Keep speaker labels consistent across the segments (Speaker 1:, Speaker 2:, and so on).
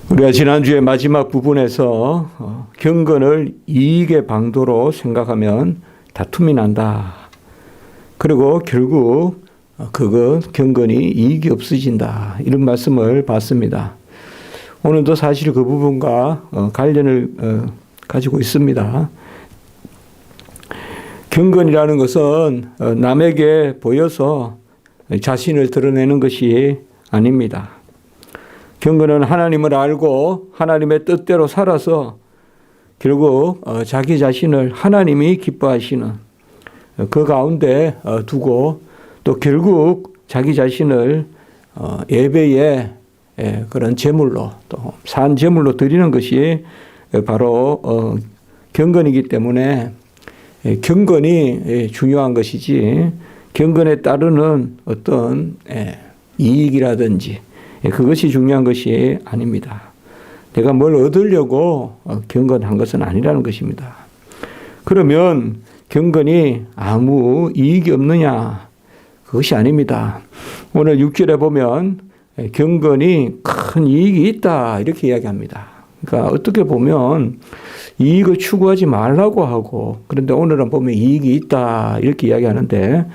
Speaker 1: 우리가 지난주에 마지막 부분에서 경건을 이익의 방도로 생각하면 다툼이 난다. 그리고 결국 그거 경건이 이익이 없어진다. 이런 말씀을 봤습니다. 오늘도 사실 그 부분과 관련을 가지고 있습니다. 경건이라는 것은 남에게 보여서 자신을 드러내는 것이 아닙니다. 경건은 하나님을 알고 하나님의 뜻대로 살아서 결국 자기 자신을 하나님이 기뻐하시는 그 가운데 두고 또 결국 자기 자신을 예배의 그런 제물로 또 산 제물로 드리는 것이 바로 경건이기 때문에 경건이 중요한 것이지 경건에 따르는 어떤 이익이라든지 그것이 중요한 것이 아닙니다. 내가 뭘 얻으려고 경건한 것은 아니라는 것입니다. 그러면 경건이 아무 이익이 없느냐? 그것이 아닙니다. 오늘 6절에 보면 경건이 큰 이익이 있다 이렇게 이야기합니다. 그러니까 어떻게 보면 이익을 추구하지 말라고 하고 그런데 오늘은 보면 이익이 있다 이렇게 이야기하는데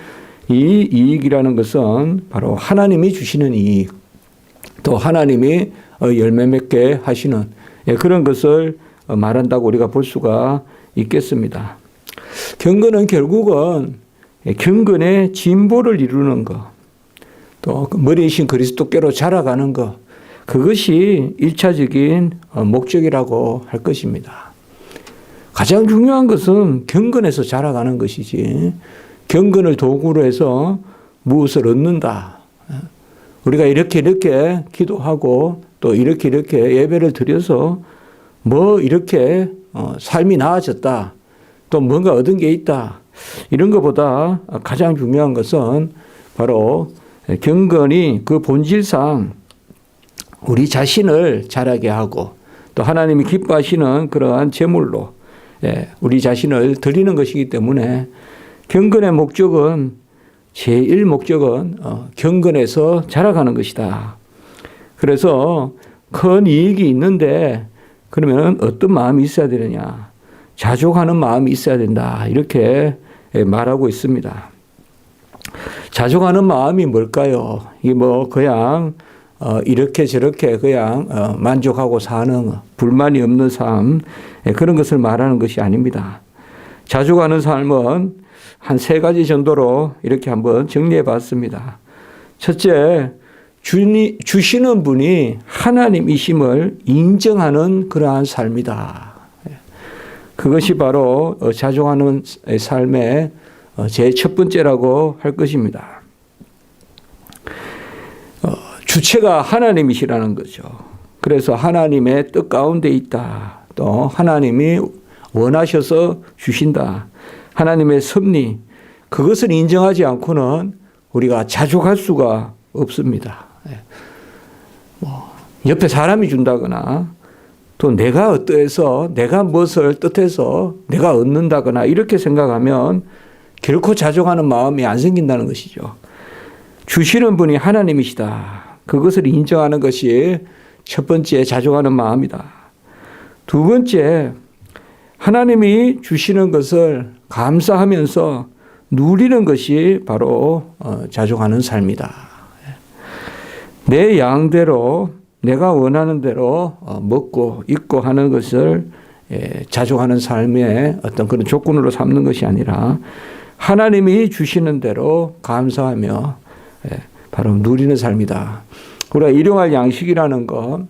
Speaker 1: 이 이익이라는 것은 바로 하나님이 주시는 이익 또 하나님이 열매 맺게 하시는 그런 것을 말한다고 우리가 볼 수가 있겠습니다. 경건은 결국은 경건의 진보를 이루는 것, 또 머리이신 그리스도께로 자라가는 것, 그것이 1차적인 목적이라고 할 것입니다. 가장 중요한 것은 경건에서 자라가는 것이지 경건을 도구로 해서 무엇을 얻는다. 우리가 이렇게 기도하고 또 이렇게 예배를 드려서 뭐 이렇게 삶이 나아졌다. 또 뭔가 얻은 게 있다. 이런 것보다 가장 중요한 것은 바로 경건이 그 본질상 우리 자신을 자라게 하고 또 하나님이 기뻐하시는 그러한 제물로 우리 자신을 드리는 것이기 때문에 경건의 목적은 제일 목적은 경건에서 자라가는 것이다. 그래서 큰 이익이 있는데 그러면 어떤 마음이 있어야 되느냐? 자족하는 마음이 있어야 된다. 이렇게 말하고 있습니다. 자족하는 마음이 뭘까요? 이 뭐 그냥 이렇게 저렇게 그냥 만족하고 사는 불만이 없는 삶 그런 것을 말하는 것이 아닙니다. 자족하는 삶은 한 3가지 정도로 이렇게 한번 정리해 봤습니다. 첫째, 주시는 분이 하나님이심을 인정하는 그러한 삶이다. 그것이 바로 자족하는 삶의 제 첫 번째라고 할 것입니다. 주체가 하나님이시라는 거죠. 그래서 하나님의 뜻 가운데 있다. 또 하나님이 원하셔서 주신다. 하나님의 섭리, 그것을 인정하지 않고는 우리가 자족할 수가 없습니다. 옆에 사람이 준다거나 또 내가 어떠해서 내가 무엇을 뜻해서 내가 얻는다거나 이렇게 생각하면 결코 자족하는 마음이 안 생긴다는 것이죠. 주시는 분이 하나님이시다. 그것을 인정하는 것이 첫 번째 자족하는 마음이다. 두 번째, 하나님이 주시는 것을 감사하면서 누리는 것이 바로 자족하는 삶이다. 내 양대로 내가 원하는 대로 먹고 입고 하는 것을 자족하는 삶의 어떤 그런 조건으로 삼는 것이 아니라 하나님이 주시는 대로 감사하며 바로 누리는 삶이다. 우리가 일용할 양식이라는 것,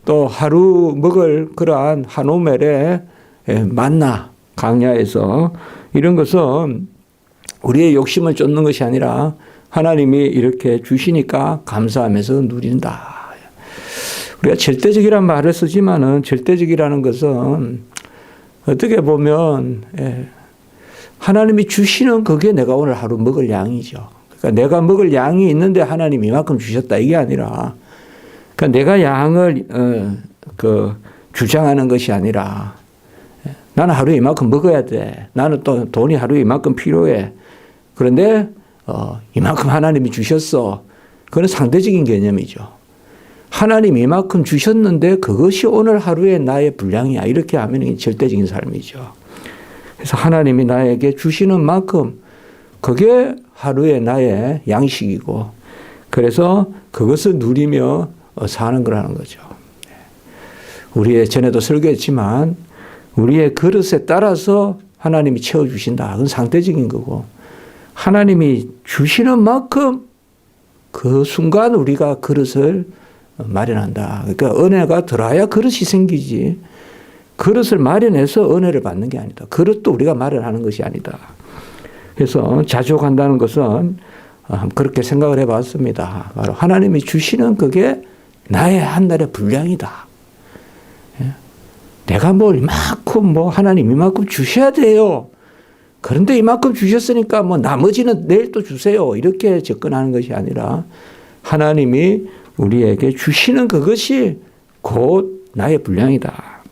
Speaker 1: 또 하루 먹을 그러한 한 오멜의 만나 강야에서 이런 것은 우리의 욕심을 쫓는 것이 아니라 하나님이 이렇게 주시니까 감사하면서 누린다. 우리가 절대적이란 말을 쓰지만은 절대적이라는 것은 어떻게 보면 하나님이 주시는 그게 내가 오늘 하루 먹을 양이죠. 그러니까 내가 먹을 양이 있는데 하나님이 이만큼 주셨다 이게 아니라 그러니까 내가 양을 주장하는 것이 아니라 나는 하루에 이만큼 먹어야 돼. 나는 또 돈이 하루에 이만큼 필요해. 그런데 이만큼 하나님이 주셨어. 그건 상대적인 개념이죠. 하나님 이만큼 주셨는데 그것이 오늘 하루의 나의 분량이야. 이렇게 하면 절대적인 삶이죠. 그래서 하나님이 나에게 주시는 만큼 그게 하루의 나의 양식이고 그래서 그것을 누리며 사는 거라는 거죠. 우리의 전에도 설교했지만 우리의 그릇에 따라서 하나님이 채워주신다. 그건 상대적인 거고 하나님이 주시는 만큼 그 순간 우리가 그릇을 마련한다. 그러니까 은혜가 들어야 그릇이 생기지 그릇을 마련해서 은혜를 받는 게 아니다. 그릇도 우리가 마련하는 것이 아니다. 그래서 자족한다는 것은 그렇게 생각을 해봤습니다. 바로 하나님이 주시는 그게 나의 한날의 분량이다. 내가 이만큼 하나님 이만큼 주셔야 돼요. 그런데 이만큼 주셨으니까 나머지는 내일 또 주세요. 이렇게 접근하는 것이 아니라 하나님이 우리에게 주시는 그것이 곧 나의 분량이다.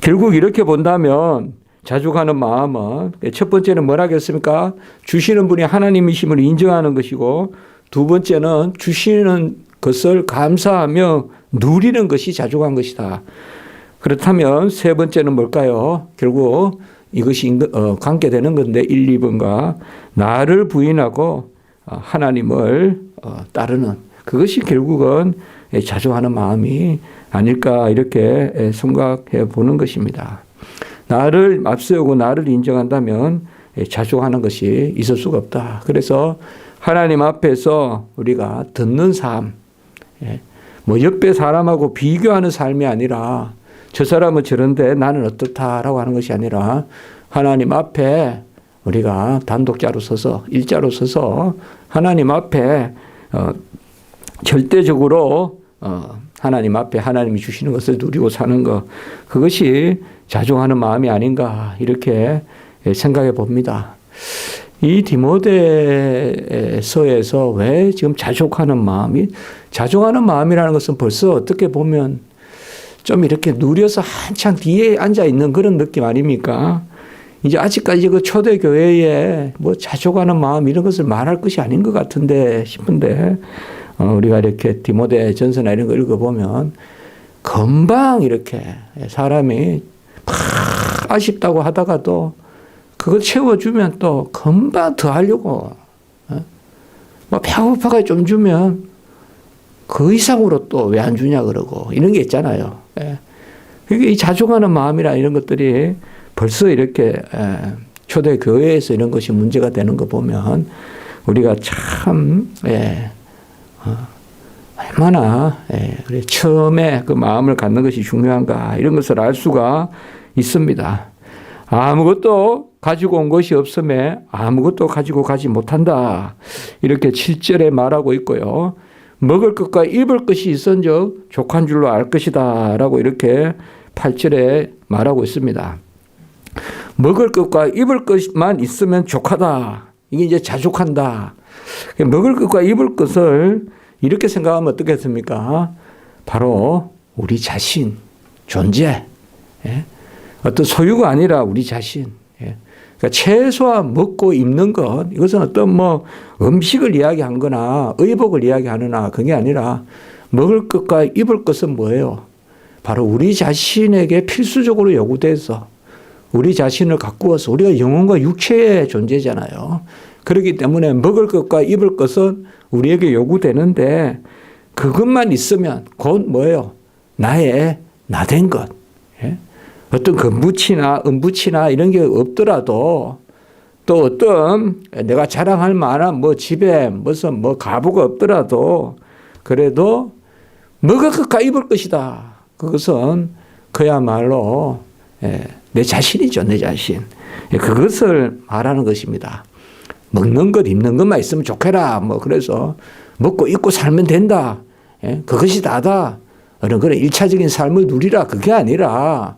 Speaker 1: 결국 이렇게 본다면 자족하는 마음은 첫 번째는 뭐라겠습니까? 주시는 분이 하나님이심을 인정하는 것이고 두 번째는 주시는 것을 감사하며 누리는 것이 자족한 것이다. 그렇다면 세 번째는 뭘까요? 결국 이것이 관계되는 건데 1, 2번과 나를 부인하고 하나님을 따르는 그것이 결국은 자족하는 마음이 아닐까 이렇게 생각해 보는 것입니다. 나를 앞세우고 나를 인정한다면 자족하는 것이 있을 수가 없다. 그래서 하나님 앞에서 우리가 듣는 삶, 옆에 사람하고 비교하는 삶이 아니라 저 사람은 저런데 나는 어떻다라고 하는 것이 아니라 하나님 앞에 우리가 단독자로 서서 일자로 서서 하나님 앞에 절대적으로 하나님 앞에 하나님이 주시는 것을 누리고 사는 것 그것이 자족하는 마음이 아닌가 이렇게 생각해 봅니다. 이 디모데서에서 왜 지금 자족하는 마음이라는 것은 벌써 어떻게 보면 좀 이렇게 누려서 한창 뒤에 앉아 있는 그런 느낌 아닙니까? 이제 아직까지 그 초대교회에 자족하는 마음 이런 것을 말할 것이 아닌 것 같은데 싶은데 우리가 이렇게 디모데 전서나 이런 거 읽어보면 금방 이렇게 사람이 아쉽다고 하다가도 그걸 채워주면 또 금방 더 하려고 배고파가 좀 주면 그 이상으로 또 왜 안 주냐 그러고 이런 게 있잖아요. 그러니까 이 자족하는 마음이나 이런 것들이 벌써 이렇게 초대교회에서 이런 것이 문제가 되는 거 보면 우리가 참 얼마나 처음에 그 마음을 갖는 것이 중요한가 이런 것을 알 수가 있습니다. 아무것도 가지고 온 것이 없음에 아무것도 가지고 가지 못한다. 이렇게 7절에 말하고 있고요. 먹을 것과 입을 것이 있은즉 족한 줄로 알 것이다. 라고 이렇게 8절에 말하고 있습니다. 먹을 것과 입을 것만 있으면 족하다. 이게 이제 자족한다. 먹을 것과 입을 것을 이렇게 생각하면 어떻겠습니까? 바로 우리 자신, 존재. 어떤 소유가 아니라 우리 자신. 그러니까 최소한 먹고 입는 것, 이것은 어떤 음식을 이야기한 거나 의복을 이야기하느나 그게 아니라 먹을 것과 입을 것은 뭐예요? 바로 우리 자신에게 필수적으로 요구돼서 우리 자신을 가꾸어서 우리가 영혼과 육체의 존재잖아요. 그렇기 때문에 먹을 것과 입을 것은 우리에게 요구되는데 그것만 있으면 곧 뭐예요? 나의 나된 것. 어떤 금붙이나 은붙이나 이런 게 없더라도 또 어떤 내가 자랑할 만한 집에 무슨 가부가 없더라도 그래도 먹을 것과 입을 것이다. 그것은 그야말로 내 자신이죠. 내 자신. 그것을 말하는 것입니다. 먹는 것, 입는 것만 있으면 좋겠라. 그래서 먹고 입고 살면 된다. 그것이 다다. 그런 1차적인 삶을 누리라. 그게 아니라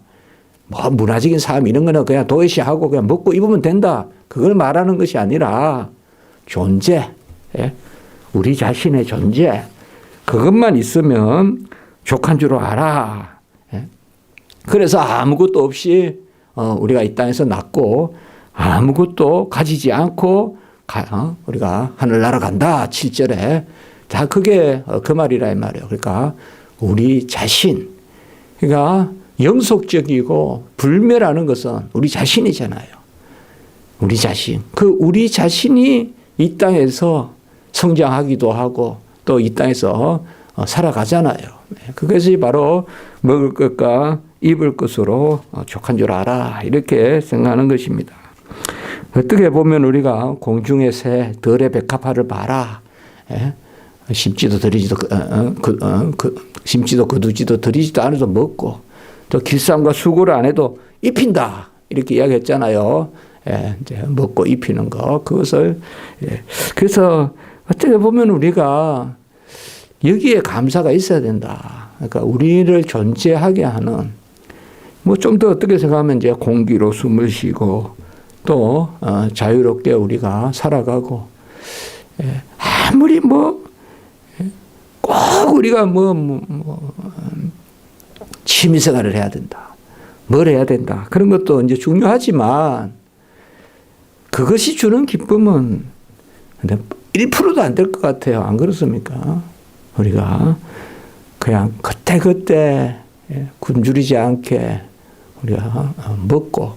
Speaker 1: 문화적인 삶 이런 거는 그냥 도외시하고 그냥 먹고 입으면 된다. 그걸 말하는 것이 아니라 존재, 우리 자신의 존재, 그것만 있으면 족한 줄 알아. 그래서 아무것도 없이 우리가 이 땅에서 났고 아무것도 가지지 않고 우리가 하늘나라 간다. 7절에 다 그게 그 말이라 이 말이에요. 그러니까 우리 자신, 그러니까 영속적이고 불멸하는 것은 우리 자신이잖아요. 우리 자신. 그 우리 자신이 이 땅에서 성장하기도 하고 또 이 땅에서 살아가잖아요. 그것이 바로 먹을 것과 입을 것으로 족한 줄 알아. 이렇게 생각하는 것입니다. 어떻게 보면 우리가 공중의 새, 들의 백합화를 봐라. 심지도 들이지도, 심지도 거두지도 들이지도 않아도 먹고 또 길쌈과 수고를 안 해도 입힌다. 이렇게 이야기했잖아요. 이제 먹고 입히는 거. 그것을. 그래서 어떻게 보면 우리가 여기에 감사가 있어야 된다. 그러니까 우리를 존재하게 하는 뭐 좀 더 어떻게 생각하면 이제 공기로 숨을 쉬고 또 자유롭게 우리가 살아가고 아무리 뭐 꼭 우리가 취미생활을 해야 된다. 뭘 해야 된다. 그런 것도 이제 중요하지만 그것이 주는 기쁨은 1%도 안 될 것 같아요. 안 그렇습니까? 우리가 그냥 그때그때 굶주리지 않게 우리가 먹고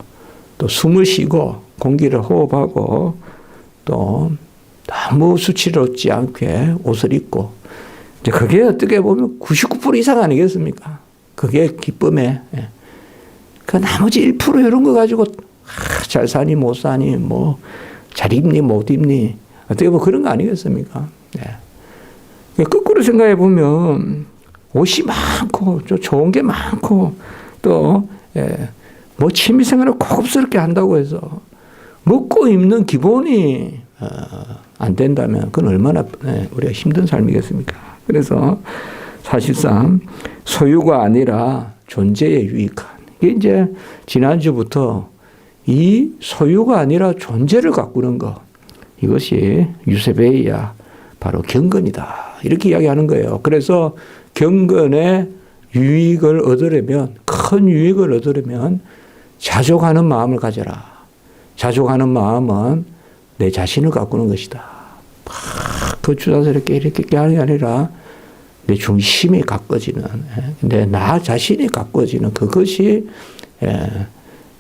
Speaker 1: 또 숨을 쉬고 공기를 호흡하고 또 너무 수치롭지 않게 옷을 입고 이제 그게 어떻게 보면 99% 이상 아니겠습니까? 그게 기쁨에. 그 나머지 1% 이런 거 가지고 잘 사니 못 사니 뭐 잘 입니 못 입니 어떻게 보면 그런 거 아니겠습니까? 거꾸로 생각해 보면 옷이 많고 좀 좋은 게 많고 또 뭐 취미생활을 고급스럽게 한다고 해서 먹고 입는 기본이 안 된다면 그건 얼마나 우리가 힘든 삶이겠습니까? 그래서 사실상 소유가 아니라 존재에 유익한 이게 이제 지난주부터 이 소유가 아니라 존재를 가꾸는 것 이것이 유세베이야 바로 경건이다 이렇게 이야기하는 거예요. 그래서 경건의 유익을 얻으려면 큰 유익을 얻으려면 자족하는 마음을 가져라. 자족하는 마음은 내 자신을 가꾸는 것이다. 거추장스럽게 이렇게 하는 게 아니라 내 중심이 가꿔지는 나 자신이 가꿔지는 그것이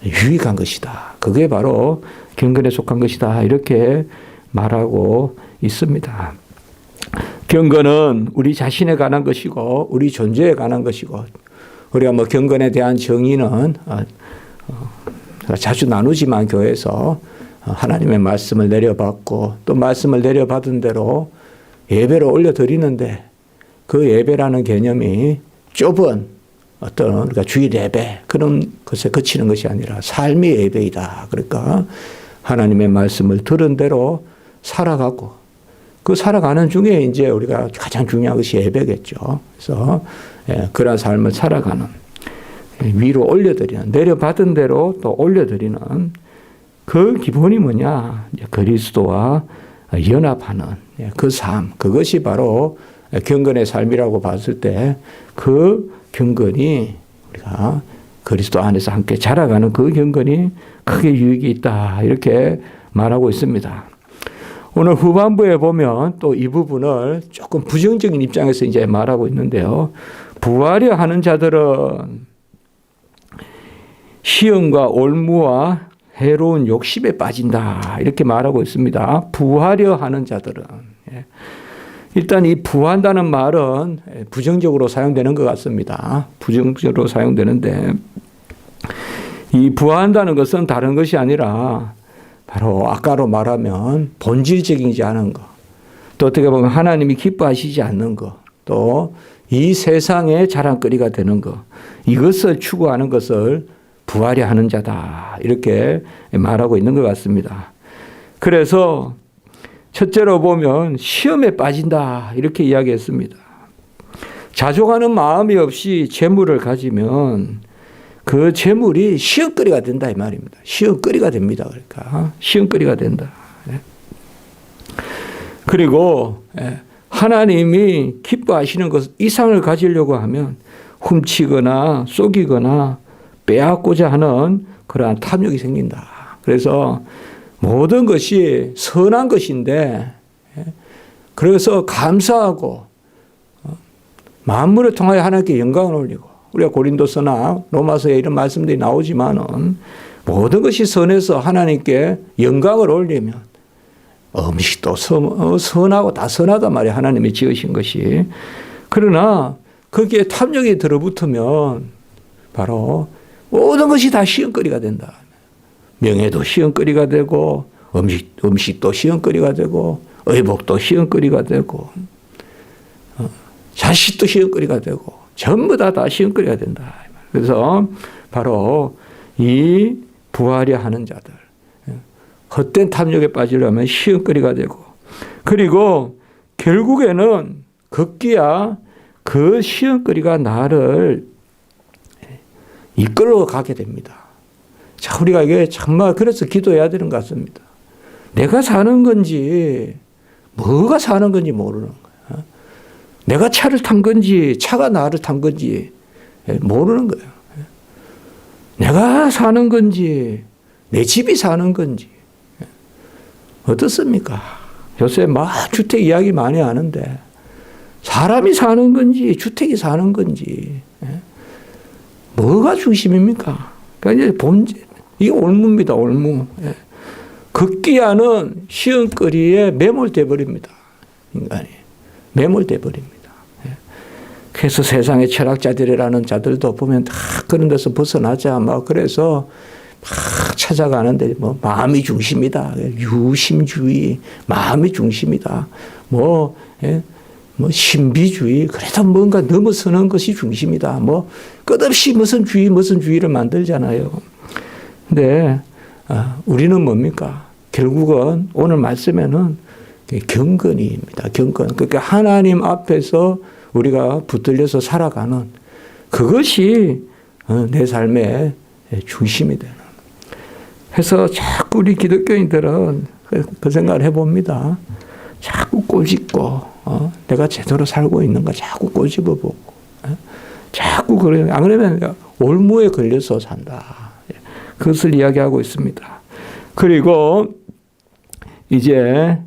Speaker 1: 유익한 것이다. 그게 바로 경건에 속한 것이다. 이렇게 말하고 있습니다. 경건은 우리 자신에 관한 것이고 우리 존재에 관한 것이고 우리가 뭐 경건에 대한 정의는 자주 나누지만 교회에서 하나님의 말씀을 내려받고 또 말씀을 내려받은 대로 예배를 올려드리는데 그 예배라는 개념이 좁은 어떤 우리가 주일 예배 그런 것에 그치는 것이 아니라 삶의 예배이다. 그러니까 하나님의 말씀을 들은 대로 살아가고 그 살아가는 중에 이제 우리가 가장 중요한 것이 예배겠죠. 그래서 그런 삶을 살아가는 위로 올려드리는 내려받은 대로 또 올려드리는 그 기본이 뭐냐? 그리스도와 연합하는 그 삶 그것이 바로 경건의 삶이라고 봤을 때 그 경건이 우리가 그리스도 안에서 함께 자라가는 그 경건이 크게 유익이 있다 이렇게 말하고 있습니다. 오늘 후반부에 보면 또 이 부분을 조금 부정적인 입장에서 이제 말하고 있는데요. 부하려 하는 자들은 시험과 올무와 해로운 욕심에 빠진다 이렇게 말하고 있습니다. 부하려 하는 자들은 일단 이 부한다는 말은 부정적으로 사용되는 것 같습니다. 부정적으로 사용되는데 이 부한다는 것은 다른 것이 아니라 바로 아까로 말하면 본질적이지 않은 것, 또 어떻게 보면 하나님이 기뻐하시지 않는 것, 또 이 세상의 자랑거리가 되는 것, 이것을 추구하는 것을 부하려 하는 자다 이렇게 말하고 있는 것 같습니다. 그래서 첫째로 보면 시험에 빠진다 이렇게 이야기했습니다. 자족하는 마음이 없이 재물을 가지면 그 재물이 시험거리가 된다 이 말입니다. 시험거리가 됩니다. 그러니까 시험거리가 된다. 그리고 하나님이 기뻐하시는 것 이상을 가지려고 하면 훔치거나 속이거나 빼앗고자 하는 그러한 탐욕이 생긴다. 그래서 모든 것이 선한 것인데 그래서 감사하고 만물을 통하여 하나님께 영광을 올리고, 우리가 고린도서나 로마서에 이런 말씀들이 나오지만은 모든 것이 선해서 하나님께 영광을 올리면 음식도 선하고 다 선하단 말이에요. 하나님이 지으신 것이. 그러나 거기에 탐욕이 들어붙으면 바로 모든 것이 다 시험거리가 된다. 명예도 시험거리가 되고, 음식도 시험거리가 되고, 의복도 시험거리가 되고, 자식도 시험거리가 되고, 전부 다 시험거리가 된다. 그래서 바로 이 부하려 하는 자들, 헛된 탐욕에 빠지려면 시험거리가 되고, 그리고 결국에는 급기야 그 시험거리가 나를 이끌어 가게 됩니다. 자, 우리가 이게 정말 그래서 기도해야 되는 것 같습니다. 내가 사는 건지 뭐가 사는 건지 모르는 거야. 내가 차를 탄 건지 차가 나를 탄 건지 모르는 거예요. 내가 사는 건지 내 집이 사는 건지 어떻습니까? 요새 막 주택 이야기 많이 하는데 사람이 사는 건지 주택이 사는 건지 뭐가 중심입니까? 그러니까 이제 본질, 이게 올무입니다. 올무. 급기야는 시험거리에 매몰돼 버립니다. 인간이 매몰돼 버립니다. 그래서 세상의 철학자들이라는 자들도 보면 다 그런 데서 벗어나자 막 그래서 막 찾아가는데 뭐 마음이 중심이다. 유심주의, 마음이 중심이다. 뭐 신비주의, 그래도 뭔가 넘어서는 것이 중심이다. 뭐 끝없이 무슨 주의를 만들잖아요. 근데 우리는 뭡니까? 결국은 오늘 말씀에는 경건입니다. 경건. 그러니까 하나님 앞에서 우리가 붙들려서 살아가는 그것이 내 삶의 중심이 되는. 그래서 자꾸 우리 기독교인들은 그 생각을 해봅니다. 자꾸 꼬집고 내가 제대로 살고 있는가 자꾸 꼬집어보고 자꾸 그래요. 안 그러면 올무에 걸려서 산다. 그것을 이야기하고 있습니다. 그리고 이제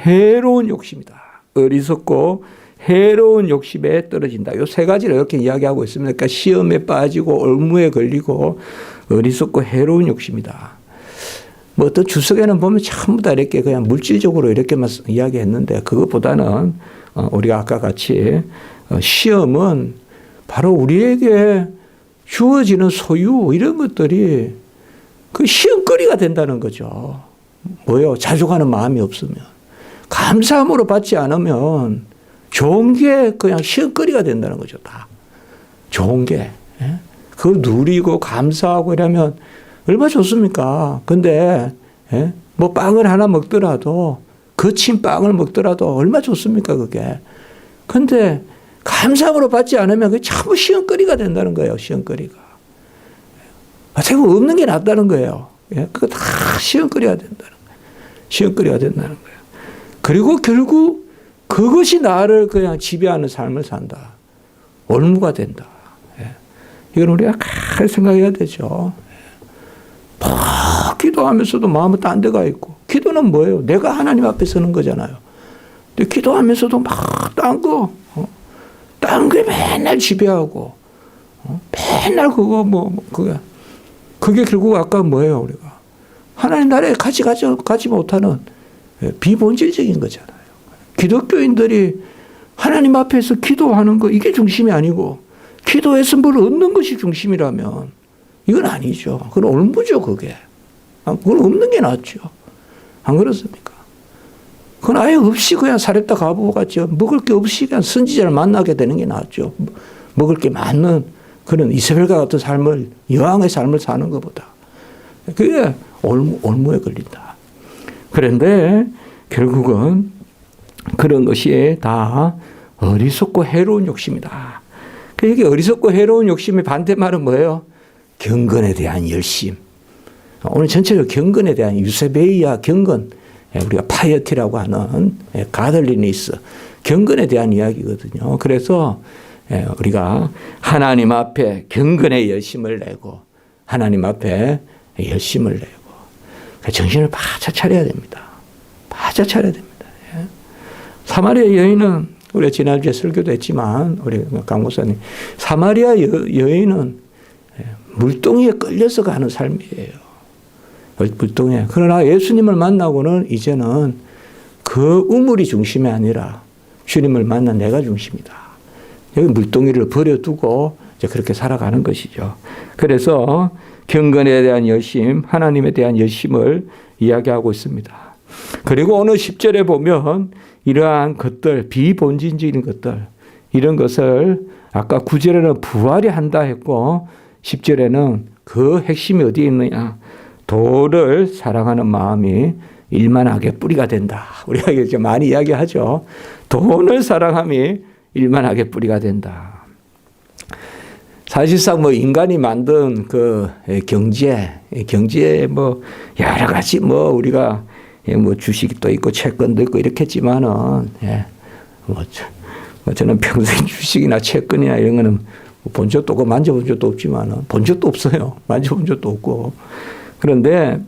Speaker 1: 해로운 욕심이다. 어리석고 해로운 욕심에 떨어진다. 이 세 가지를 이렇게 이야기하고 있습니다. 그러니까 시험에 빠지고 올무에 걸리고 어리석고 해로운 욕심이다. 뭐 어떤 주석에는 보면 전부 다 이렇게 그냥 물질적으로 이렇게만 이야기했는데 그것보다는 우리가 아까 같이 시험은 바로 우리에게 주어지는 소유 이런 것들이 그 시험거리가 된다는 거죠. 뭐요? 자족하는 마음이 없으면. 감사함으로 받지 않으면 좋은 게 그냥 시험거리가 된다는 거죠. 다. 좋은 게. 그거 누리고 감사하고 이러면 얼마나 좋습니까? 근데 뭐 빵을 하나 먹더라도 거친 빵을 먹더라도 얼마나 좋습니까? 그게. 근데 감사함으로 받지 않으면 그게 전부 시험거리가 된다는 거예요. 시험거리가. 어떻게 보면 없는 게 낫다는 거예요. 그거 다 시험거리가 된다는 거예요. 시험거리가 된다는 거예요. 그리고 결국 그것이 나를 그냥 지배하는 삶을 산다. 올무가 된다. 이건 우리가 잘 생각해야 되죠. 막 기도하면서도 마음은 딴 데가 있고. 기도는 뭐예요? 내가 하나님 앞에 서는 거잖아요. 근데 기도하면서도 막 딴 게 맨날 지배하고, 맨날 그게 결국 아까 뭐예요, 우리가? 하나님 나라에 가지 못하는 비본질적인 거잖아요. 기독교인들이 하나님 앞에서 기도하는 거, 이게 중심이 아니고, 기도해서 뭘 얻는 것이 중심이라면, 이건 아니죠. 그건 올무죠, 그게. 그건 없는 게 낫죠. 안 그렇습니까? 그건 아예 없이 그냥 사렙다 가보고 같죠. 먹을 게 없이 그냥 선지자를 만나게 되는 게 낫죠. 먹을 게 많은 그런 이세벨과 같은 삶을, 여왕의 삶을 사는 것보다. 그게 올무에 걸린다. 그런데 결국은 그런 것이 다 어리석고 해로운 욕심이다. 이게 어리석고 해로운 욕심의 반대말은 뭐예요? 경건에 대한 열심. 오늘 전체적으로 경건에 대한 유세베이아 경건, 우리가 파이어티라고 하는 가들리니스, 경건에 대한 이야기거든요. 그래서 우리가 하나님 앞에 경건의 열심을 내고 하나님 앞에 열심을 내고 정신을 바짝 차려야 됩니다. 바짝 차려야 됩니다. 사마리아 여인은 우리가 지난주에 설교도 했지만 우리 강 목사님 사마리아 여인은 물동이에 끌려서 가는 삶이에요. 물동이에. 그러나 예수님을 만나고는 이제는 그 우물이 중심이 아니라 주님을 만난 내가 중심이다. 여기 물동이를 버려두고 이제 그렇게 살아가는 것이죠. 그래서 경건에 대한 열심, 하나님에 대한 열심을 이야기하고 있습니다. 그리고 오늘 10절에 보면 이러한 것들, 비본질적인 것들, 이런 것을 아까 9절에는 부활이 한다 했고 10절에는 그 핵심이 어디에 있느냐. 도를 사랑하는 마음이 일만하게 뿌리가 된다. 우리가 이제 많이 이야기하죠. 돈을 사랑함이 일만하게 뿌리가 된다. 사실상 뭐 인간이 만든 그 경제에 뭐 여러 가지 뭐 우리가 뭐 주식도 있고 채권도 있고 이렇게 했지만은 뭐 저는 평생 주식이나 채권이나 이런 거는 본 적도 없고 만져본 적도 없지만은 본 적도 없어요. 만져본 적도 없고. 그런데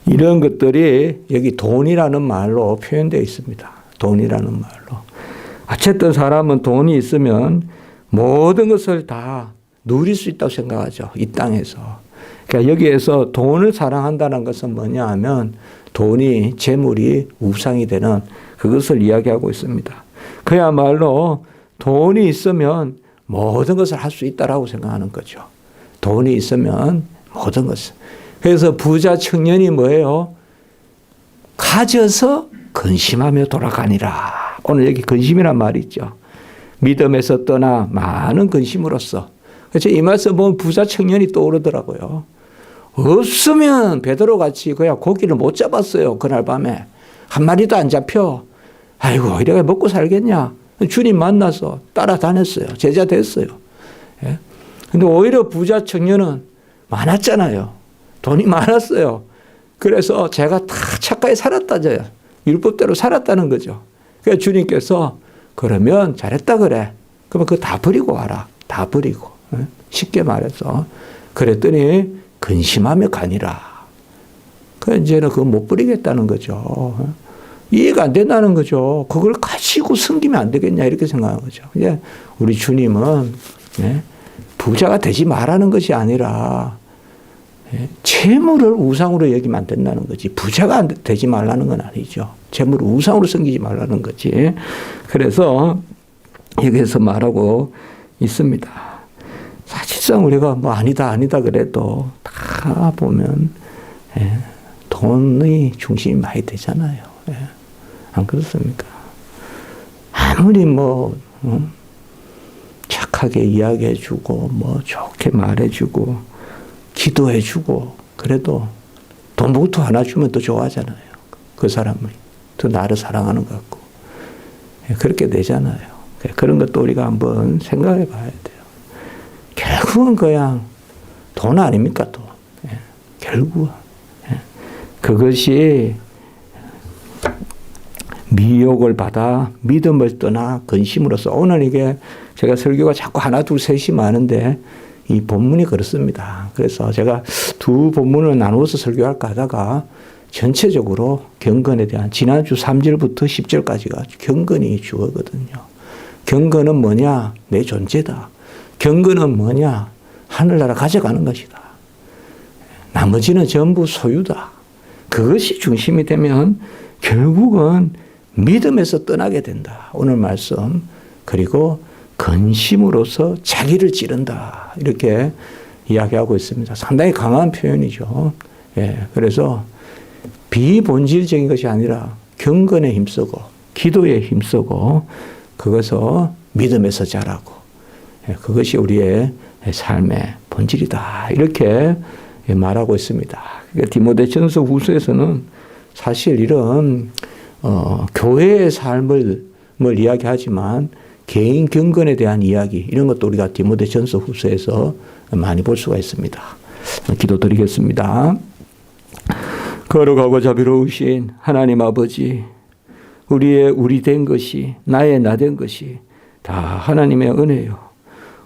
Speaker 1: 이런 것들이 여기 돈이라는 말로 표현되어 있습니다. 돈이라는 말로. 어쨌든 사람은 돈이 있으면 모든 것을 다 누릴 수 있다고 생각하죠. 이 땅에서. 그러니까 여기에서 돈을 사랑한다는 것은 뭐냐 하면 돈이 재물이 우상이 되는 그것을 이야기하고 있습니다. 그야말로 돈이 있으면 모든 것을 할 수 있다라고 생각하는 거죠. 돈이 있으면 모든 것을. 그래서 부자 청년이 뭐예요? 가져서 근심하며 돌아가니라. 오늘 여기 근심이란 말이 있죠. 믿음에서 떠나 많은 근심으로써. 그래서 이 말씀 보면 부자 청년이 떠오르더라고요. 없으면 베드로같이 그냥 고기를 못 잡았어요. 그날 밤에. 한 마리도 안 잡혀. 아이고 이렇게 먹고 살겠냐. 주님 만나서 따라다녔어요. 제자 됐어요. 그런데 오히려 부자 청년은 많았잖아요. 돈이 많았어요. 그래서 제가 다 착하게 살았다죠. 율법대로 살았다는 거죠. 그래서 주님께서 그러면 잘했다 그래. 그러면 그거 다 버리고 와라. 다 버리고. 쉽게 말해서. 그랬더니 근심하며 가니라. 그래서 이제는 그거 못 버리겠다는 거죠. 이해가 안 된다는 거죠. 그걸 가지고 섬기면 안 되겠냐 이렇게 생각하는 거죠. 이제 우리 주님은 부자가 되지 말라는 것이 아니라 재물을 우상으로 여기면 안 된다는 거지. 부자가 되지 말라는 건 아니죠. 재물을 우상으로 섬기지 말라는 거지. 그래서 여기에서 말하고 있습니다. 사실상 우리가 뭐 아니다 그래도 다 보면 돈의 중심이 많이 되잖아요. 안 그렇습니까? 아무리 뭐 착하게 이야기해주고 뭐 좋게 말해주고 기도해주고 그래도 돈부터 하나 주면 더 좋아하잖아요. 그 사람이 더 나를 사랑하는 것 같고 그렇게 되잖아요. 그런 것도 우리가 한번 생각해 봐야 돼요. 결국은 그냥 돈 아닙니까 또. 결국은 그것이 미혹을 받아 믿음을 떠나 근심으로써 오늘 이게 제가 설교가 자꾸 하나 둘 셋이 많은데 이 본문이 그렇습니다. 그래서 제가 두 본문을 나누어서 설교할까 하다가 전체적으로 경건에 대한 지난주 3절부터 10절까지가 경건이 주어거든요. 경건은 뭐냐? 내 존재다. 경건은 뭐냐? 하늘나라 가져가는 것이다. 나머지는 전부 소유다. 그것이 중심이 되면 결국은 믿음에서 떠나게 된다. 오늘 말씀. 그리고 근심으로서 자기를 찌른다. 이렇게 이야기하고 있습니다. 상당히 강한 표현이죠. 그래서 비본질적인 것이 아니라 경건에 힘쓰고 기도에 힘쓰고 그것을 믿음에서 자라고 그것이 우리의 삶의 본질이다. 이렇게 말하고 있습니다. 그러니까 디모데전서 후서에서는 사실 이런 교회의 삶을 이야기하지만 개인 경건에 대한 이야기 이런 것도 우리가 디모데전서 후서에서 많이 볼 수가 있습니다. 기도드리겠습니다. 거룩하고 자비로우신 하나님 아버지, 우리 된 것이 나의 나 된 것이 다 하나님의 은혜요.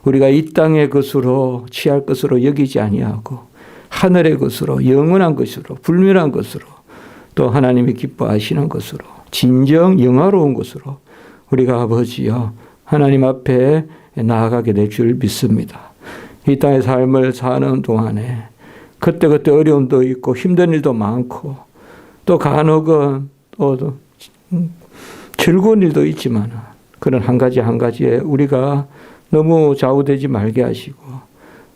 Speaker 1: 우리가 이 땅의 것으로 취할 것으로 여기지 아니하고 하늘의 것으로 영원한 것으로 불멸한 것으로 또 하나님이 기뻐하시는 것으로 진정 영화로운 것으로 우리가 아버지여 하나님 앞에 나아가게 될 줄 믿습니다. 이 땅의 삶을 사는 동안에 그때그때 어려움도 있고 힘든 일도 많고 또 간혹은 또 즐거운 일도 있지만 그런 한 가지 한 가지에 우리가 너무 좌우되지 말게 하시고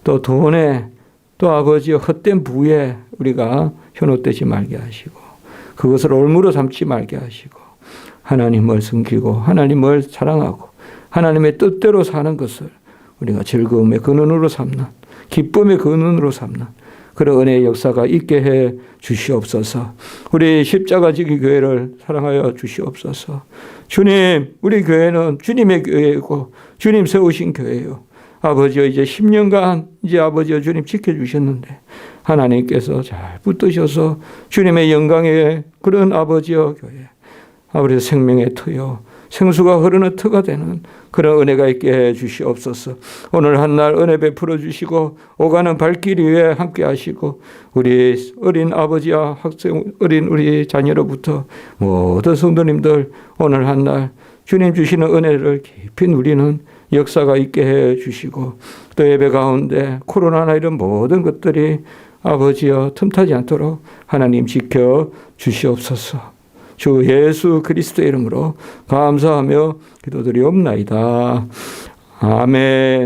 Speaker 1: 또 돈에 또 아버지의 헛된 부에 우리가 현혹되지 말게 하시고 그것을 올무로 삼지 말게 하시고 하나님을 섬기고 하나님을 사랑하고 하나님의 뜻대로 사는 것을 우리가 즐거움의 근원으로 삼는 기쁨의 근원으로 삼는 그런 은혜의 역사가 있게 해 주시옵소서. 우리 십자가지기 교회를 사랑하여 주시옵소서. 주님, 우리 교회는 주님의 교회이고 주님 세우신 교회예요. 아버지여 이제 10년간 이제 아버지여 주님 지켜주셨는데 하나님께서 잘 붙드셔서 주님의 영광의 그런 아버지여 교회 아버지 생명의 터요 생수가 흐르는 터가 되는 그런 은혜가 있게 해 주시옵소서. 오늘 한날 은혜 베풀어 주시고 오가는 발길 위에 함께 하시고 우리 어린 아버지와 학생 어린 우리 자녀로부터 모든 성도님들 오늘 한날 주님 주시는 은혜를 깊이 누리는 역사가 있게 해 주시고 또 예배 가운데 코로나나 이런 모든 것들이 아버지여 틈타지 않도록 하나님 지켜 주시옵소서. 주 예수 그리스도의 이름으로 감사하며 기도드리옵나이다. 아멘.